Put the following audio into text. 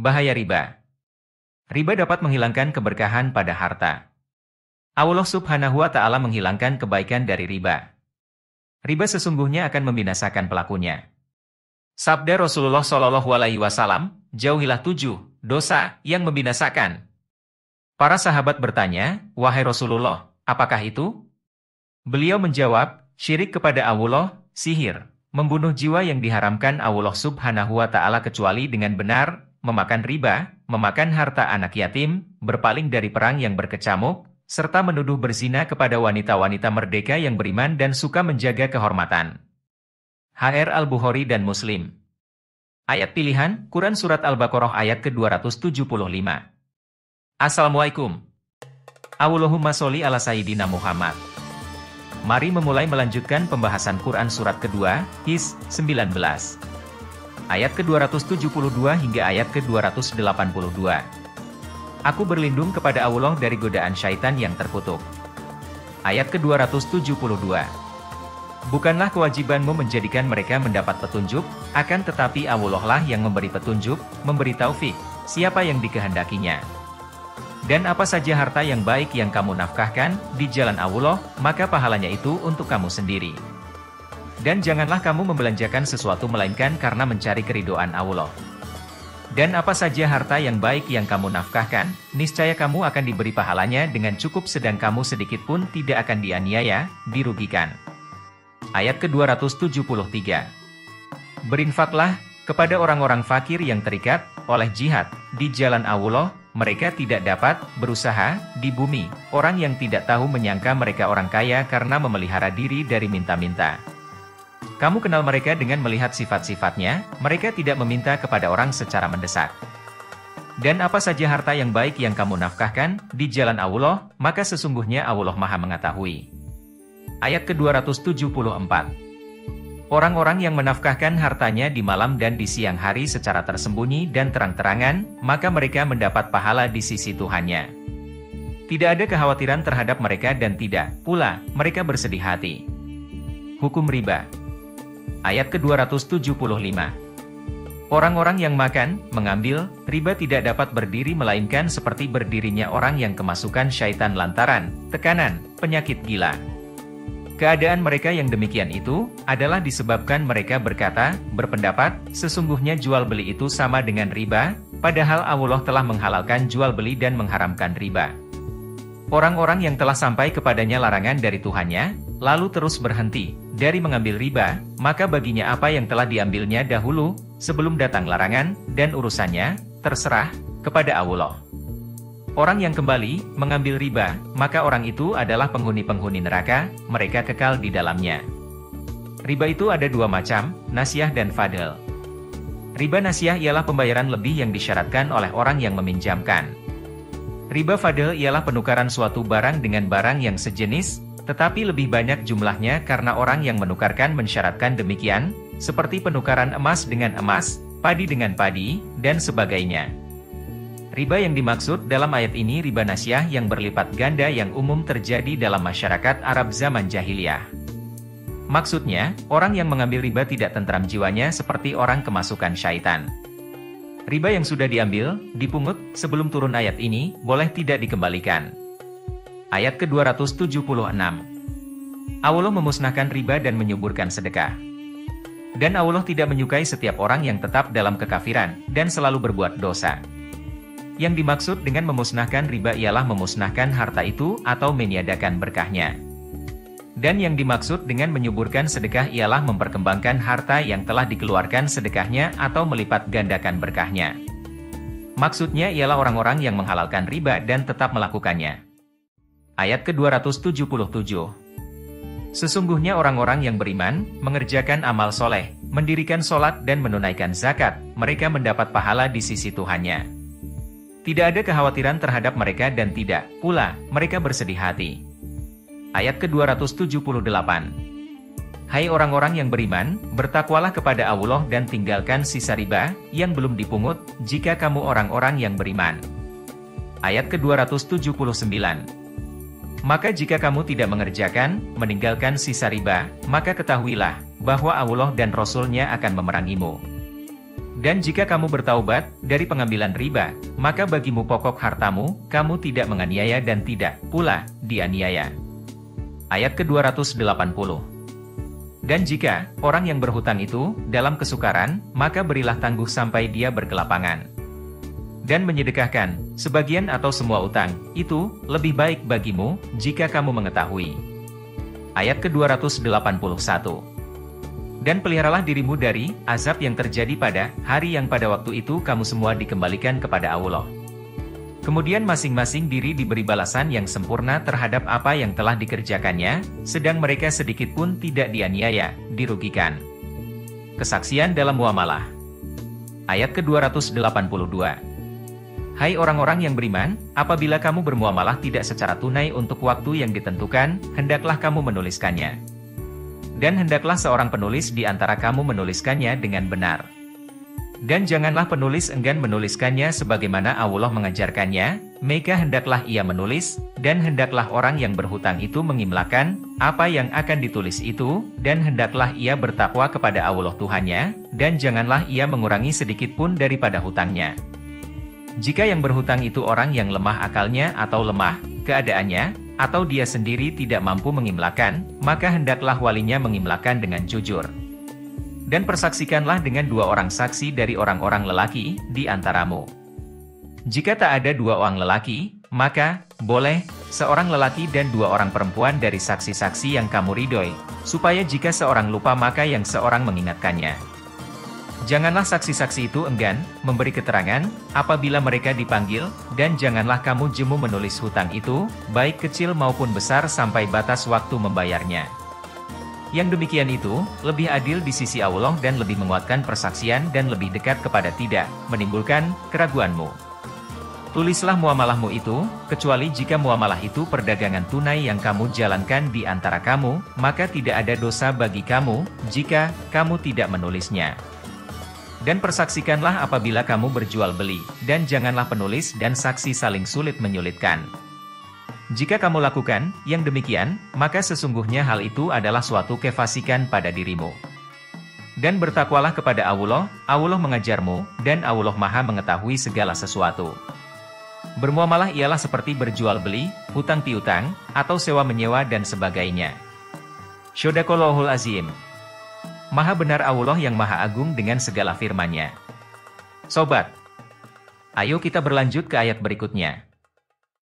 Bahaya riba. Riba dapat menghilangkan keberkahan pada harta. Allah Subhanahu wa Ta'ala menghilangkan kebaikan dari riba. Riba sesungguhnya akan membinasakan pelakunya. Sabda Rasulullah Shallallahu Alaihi Wasallam, jauhilah 7 dosa yang membinasakan. Para sahabat bertanya, wahai Rasulullah, apakah itu? Beliau menjawab, syirik kepada Allah, sihir, membunuh jiwa yang diharamkan Allah Subhanahu wa Ta'ala kecuali dengan benar, memakan riba, memakan harta anak yatim, berpaling dari perang yang berkecamuk, serta menuduh berzina kepada wanita-wanita merdeka yang beriman dan suka menjaga kehormatan. HR Al-Bukhari dan Muslim. Ayat pilihan, Quran Surat Al-Baqarah ayat ke-275. Assalamualaikum. Allahumma sholli ala Sayyidina Muhammad. Mari memulai melanjutkan pembahasan Quran Surat kedua, His 19. Ayat ke-272 hingga ayat ke-282. Aku berlindung kepada Allah dari godaan syaitan yang terkutuk. Ayat ke-272. Bukanlah kewajibanmu menjadikan mereka mendapat petunjuk, akan tetapi Allah lah yang memberi petunjuk, memberi taufik, siapa yang dikehendakinya. Dan apa saja harta yang baik yang kamu nafkahkan di jalan Allah, maka pahalanya itu untuk kamu sendiri. Dan janganlah kamu membelanjakan sesuatu melainkan karena mencari keridhaan Allah. Dan apa saja harta yang baik yang kamu nafkahkan, niscaya kamu akan diberi pahalanya dengan cukup sedang kamu sedikit pun tidak akan dianiaya, dirugikan. Ayat ke-273. Berinfaklah kepada orang-orang fakir yang terikat oleh jihad di jalan Allah, mereka tidak dapat berusaha di bumi. Orang yang tidak tahu menyangka mereka orang kaya karena memelihara diri dari minta-minta. Kamu kenal mereka dengan melihat sifat-sifatnya, mereka tidak meminta kepada orang secara mendesak. Dan apa saja harta yang baik yang kamu nafkahkan di jalan Allah, maka sesungguhnya Allah Maha mengetahui. Ayat ke-274. Orang-orang yang menafkahkan hartanya di malam dan di siang hari secara tersembunyi dan terang-terangan, maka mereka mendapat pahala di sisi Tuhannya. Tidak ada kekhawatiran terhadap mereka dan tidak pula mereka bersedih hati. Hukum riba. Ayat ke-275. Orang-orang yang makan, mengambil, riba tidak dapat berdiri melainkan seperti berdirinya orang yang kemasukan syaitan lantaran tekanan, penyakit gila. Keadaan mereka yang demikian itu, adalah disebabkan mereka berpendapat, sesungguhnya jual beli itu sama dengan riba, padahal Allah telah menghalalkan jual beli dan mengharamkan riba. Orang-orang yang telah sampai kepadanya larangan dari Tuhannya, lalu terus berhenti dari mengambil riba, maka baginya apa yang telah diambilnya dahulu, sebelum datang larangan, dan urusannya, terserah, kepada Allah. Orang yang kembali mengambil riba, maka orang itu adalah penghuni-penghuni neraka, mereka kekal di dalamnya. Riba itu ada dua macam, nasiah dan fadl. Riba nasiah ialah pembayaran lebih yang disyaratkan oleh orang yang meminjamkan. Riba fadl ialah penukaran suatu barang dengan barang yang sejenis, tetapi lebih banyak jumlahnya karena orang yang menukarkan mensyaratkan demikian, seperti penukaran emas dengan emas, padi dengan padi, dan sebagainya. Riba yang dimaksud dalam ayat ini riba nasiah yang berlipat ganda yang umum terjadi dalam masyarakat Arab zaman jahiliyah. Maksudnya, orang yang mengambil riba tidak tentram jiwanya seperti orang kemasukan syaitan. Riba yang sudah diambil, dipungut, sebelum turun ayat ini, boleh tidak dikembalikan. Ayat ke-276. Allah memusnahkan riba dan menyuburkan sedekah. Dan Allah tidak menyukai setiap orang yang tetap dalam kekafiran, dan selalu berbuat dosa. Yang dimaksud dengan memusnahkan riba ialah memusnahkan harta itu atau meniadakan berkahnya. Dan yang dimaksud dengan menyuburkan sedekah ialah memperkembangkan harta yang telah dikeluarkan sedekahnya atau melipat gandakan berkahnya. Maksudnya ialah orang-orang yang menghalalkan riba dan tetap melakukannya. Ayat ke-277. Sesungguhnya orang-orang yang beriman, mengerjakan amal soleh, mendirikan sholat dan menunaikan zakat, mereka mendapat pahala di sisi Tuhannya. Tidak ada kekhawatiran terhadap mereka dan tidak pula mereka bersedih hati. Ayat ke-278. Hai orang-orang yang beriman, bertakwalah kepada Allah dan tinggalkan sisa riba yang belum dipungut, jika kamu orang-orang yang beriman. Ayat ke-279. Maka jika kamu tidak mengerjakan, meninggalkan sisa riba, maka ketahuilah bahwa Allah dan Rasul-Nya akan memerangimu. Dan jika kamu bertaubat dari pengambilan riba, maka bagimu pokok hartamu, kamu tidak menganiaya dan tidak pula dianiaya. Ayat ke-280. Dan jika orang yang berhutang itu dalam kesukaran, maka berilah tangguh sampai dia berkelapangan. Dan menyedekahkan sebagian atau semua utang, itu lebih baik bagimu jika kamu mengetahui. Ayat ke-281. Dan peliharalah dirimu dari azab yang terjadi pada hari yang pada waktu itu kamu semua dikembalikan kepada Allah. Kemudian masing-masing diri diberi balasan yang sempurna terhadap apa yang telah dikerjakannya, sedang mereka sedikit pun tidak dianiaya, dirugikan. Kesaksian dalam muamalah. Ayat ke-282. Hai orang-orang yang beriman, apabila kamu bermuamalah tidak secara tunai untuk waktu yang ditentukan, hendaklah kamu menuliskannya. Dan hendaklah seorang penulis di antara kamu menuliskannya dengan benar. Dan janganlah penulis enggan menuliskannya sebagaimana Allah mengajarkannya, maka hendaklah ia menulis, dan hendaklah orang yang berhutang itu mengimlakan apa yang akan ditulis itu, dan hendaklah ia bertakwa kepada Allah Tuhannya, dan janganlah ia mengurangi sedikit pun daripada hutangnya. Jika yang berhutang itu orang yang lemah akalnya atau lemah keadaannya, atau dia sendiri tidak mampu mengimlakan, maka hendaklah walinya mengimlakan dengan jujur. Dan persaksikanlah dengan 2 orang saksi dari orang-orang lelaki di antaramu. Jika tak ada 2 orang lelaki, maka boleh seorang lelaki dan 2 orang perempuan dari saksi-saksi yang kamu ridhoi, supaya jika seorang lupa maka yang seorang mengingatkannya. Janganlah saksi-saksi itu enggan memberi keterangan apabila mereka dipanggil, dan janganlah kamu jemu menulis hutang itu, baik kecil maupun besar sampai batas waktu membayarnya. Yang demikian itu lebih adil di sisi Allah dan lebih menguatkan persaksian dan lebih dekat kepada tidak menimbulkan keraguanmu. Tulislah muamalahmu itu, kecuali jika muamalah itu perdagangan tunai yang kamu jalankan di antara kamu, maka tidak ada dosa bagi kamu jika kamu tidak menulisnya. Dan persaksikanlah apabila kamu berjual beli, dan janganlah penulis dan saksi saling sulit menyulitkan. Jika kamu lakukan yang demikian, maka sesungguhnya hal itu adalah suatu kefasikan pada dirimu. Dan bertakwalah kepada Allah, Allah mengajarmu, dan Allah Maha mengetahui segala sesuatu. Bermuamalah ialah seperti berjual beli, hutang piutang, atau sewa menyewa dan sebagainya. Shadaqallahul Azim. Maha benar Allah yang Maha Agung dengan segala firman-Nya. Sobat, ayo kita berlanjut ke ayat berikutnya.